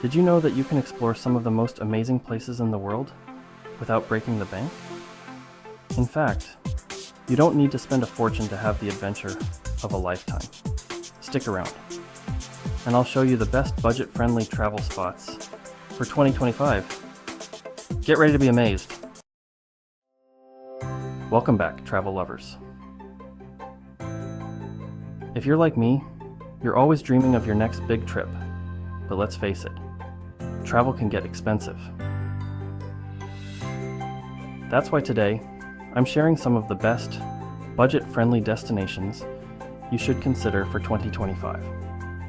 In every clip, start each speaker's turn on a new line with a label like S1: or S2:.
S1: Did you know that you can explore some of the most amazing places in the world without breaking the bank? In fact, you don't need to spend a fortune to have the adventure of a lifetime. Stick around, and I'll show you the best budget-friendly travel spots for 2025. Get ready to be amazed. Welcome back, travel lovers. If you're like me, you're always dreaming of your next big trip. But let's face it, travel can get expensive. That's why today, I'm sharing some of the best, budget-friendly destinations you should consider for 2025.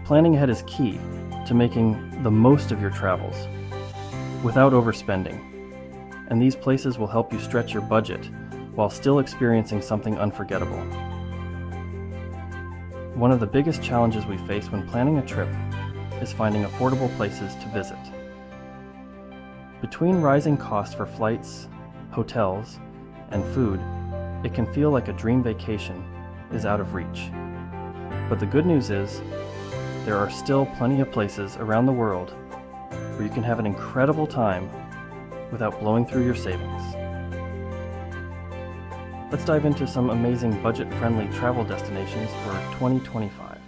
S1: Planning ahead is key to making the most of your travels without overspending, and these places will help you stretch your budget while still experiencing something unforgettable. One of the biggest challenges we face when planning a trip is finding affordable places to visit. Between rising costs for flights, hotels, and food, it can feel like a dream vacation is out of reach. But the good news is, there are still plenty of places around the world where you can have an incredible time without blowing through your savings. Let's dive into some amazing budget-friendly travel destinations for 2025.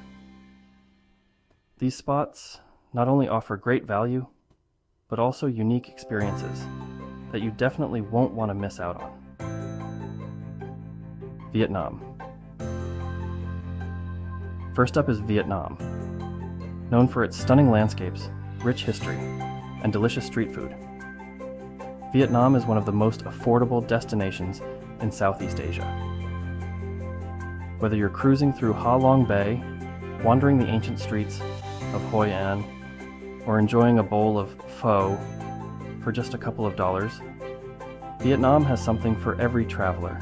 S1: These spots not only offer great value, but also unique experiences that you definitely won't want to miss out on. Vietnam. First up is Vietnam. Known for its stunning landscapes, rich history, and delicious street food, Vietnam is one of the most affordable destinations in Southeast Asia. Whether you're cruising through Ha Long Bay, wandering the ancient streets of Hoi An, or enjoying a bowl of pho for just a couple of dollars, Vietnam has something for every traveler,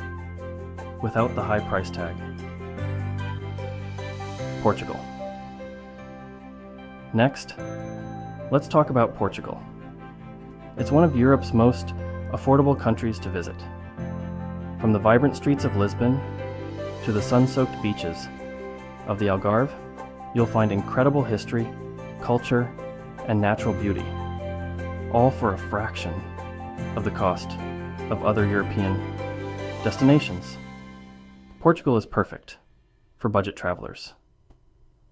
S1: without the high price tag. Portugal. Next, let's talk about Portugal. It's one of Europe's most affordable countries to visit. From the vibrant streets of Lisbon to the sun-soaked beaches of the Algarve, you'll find incredible history, culture, and natural beauty, all for a fraction of the cost of other European destinations. Portugal is perfect for budget travelers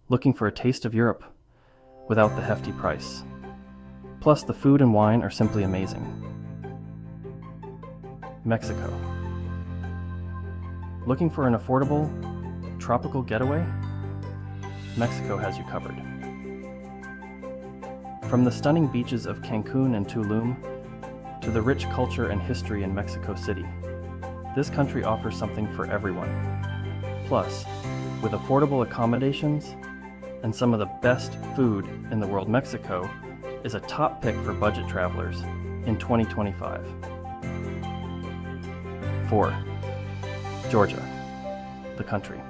S1: looking for a taste of Europe without the hefty price. Plus, the food and wine are simply amazing. Mexico. Looking for an affordable, tropical getaway? Mexico has you covered. From the stunning beaches of Cancun and Tulum to the rich culture and history in Mexico City, this country offers something for everyone. Plus, with affordable accommodations and some of the best food in the world, Mexico is a top pick for budget travelers in 2025. 4. Georgia, the country.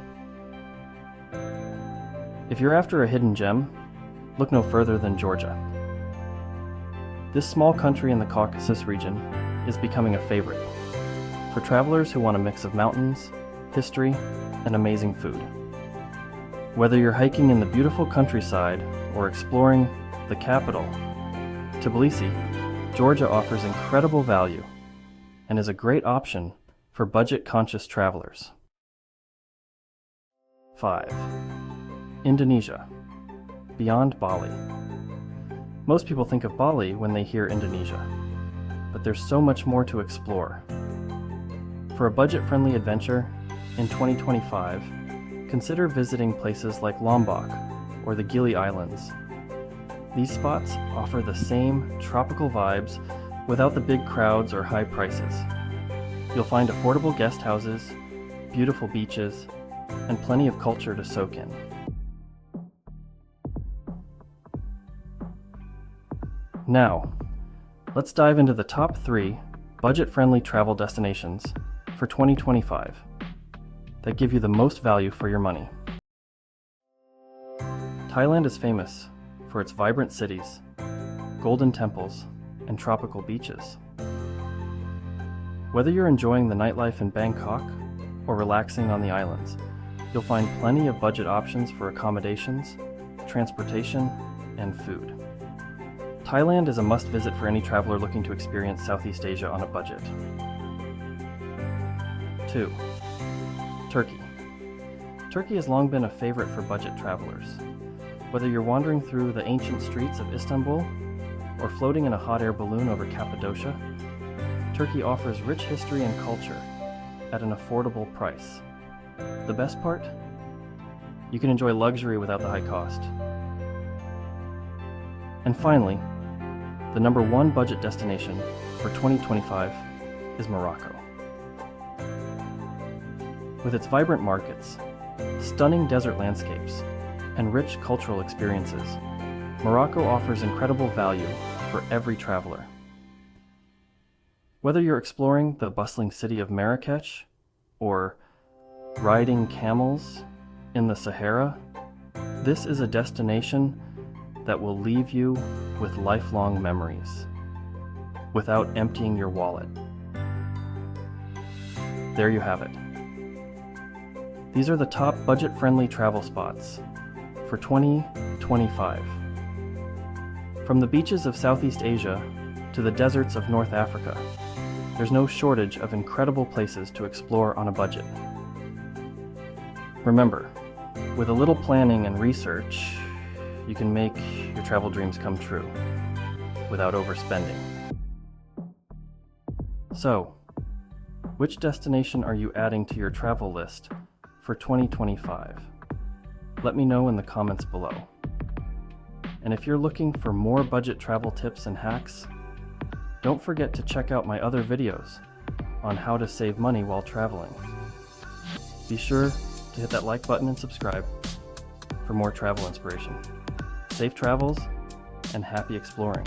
S1: If you're after a hidden gem, look no further than Georgia. This small country in the Caucasus region is becoming a favorite for travelers who want a mix of mountains, history, and amazing food. Whether you're hiking in the beautiful countryside or exploring the capital, Tbilisi, Georgia offers incredible value and is a great option for budget-conscious travelers. 5. Indonesia, beyond Bali. Most people think of Bali when they hear Indonesia, but there's so much more to explore. For a budget-friendly adventure in 2025, consider visiting places like Lombok or the Gili Islands. These spots offer the same tropical vibes without the big crowds or high prices. You'll find affordable guest houses, beautiful beaches, and plenty of culture to soak in. Now, let's dive into the top 3 budget-friendly travel destinations for 2025 that give you the most value for your money. Thailand is famous for its vibrant cities, golden temples, and tropical beaches. Whether you're enjoying the nightlife in Bangkok or relaxing on the islands, you'll find plenty of budget options for accommodations, transportation, and food. Thailand is a must-visit for any traveler looking to experience Southeast Asia on a budget. 2. Turkey. Turkey has long been a favorite for budget travelers. Whether you're wandering through the ancient streets of Istanbul or floating in a hot air balloon over Cappadocia, Turkey offers rich history and culture at an affordable price. The best part? You can enjoy luxury without the high cost. And finally, the number one budget destination for 2025 is Morocco. With its vibrant markets, stunning desert landscapes, and rich cultural experiences, Morocco offers incredible value for every traveler. Whether you're exploring the bustling city of Marrakech or riding camels in the Sahara, this is a destination that will leave you with lifelong memories without emptying your wallet. There you have it. These are the top budget-friendly travel spots for 2025. From the beaches of Southeast Asia to the deserts of North Africa, there's no shortage of incredible places to explore on a budget. Remember, with a little planning and research, you can make your travel dreams come true without overspending. So, which destination are you adding to your travel list for 2025? Let me know in the comments below. And if you're looking for more budget travel tips and hacks, don't forget to check out my other videos on how to save money while traveling. Be sure to hit that like button and subscribe for more travel inspiration. Safe travels and happy exploring.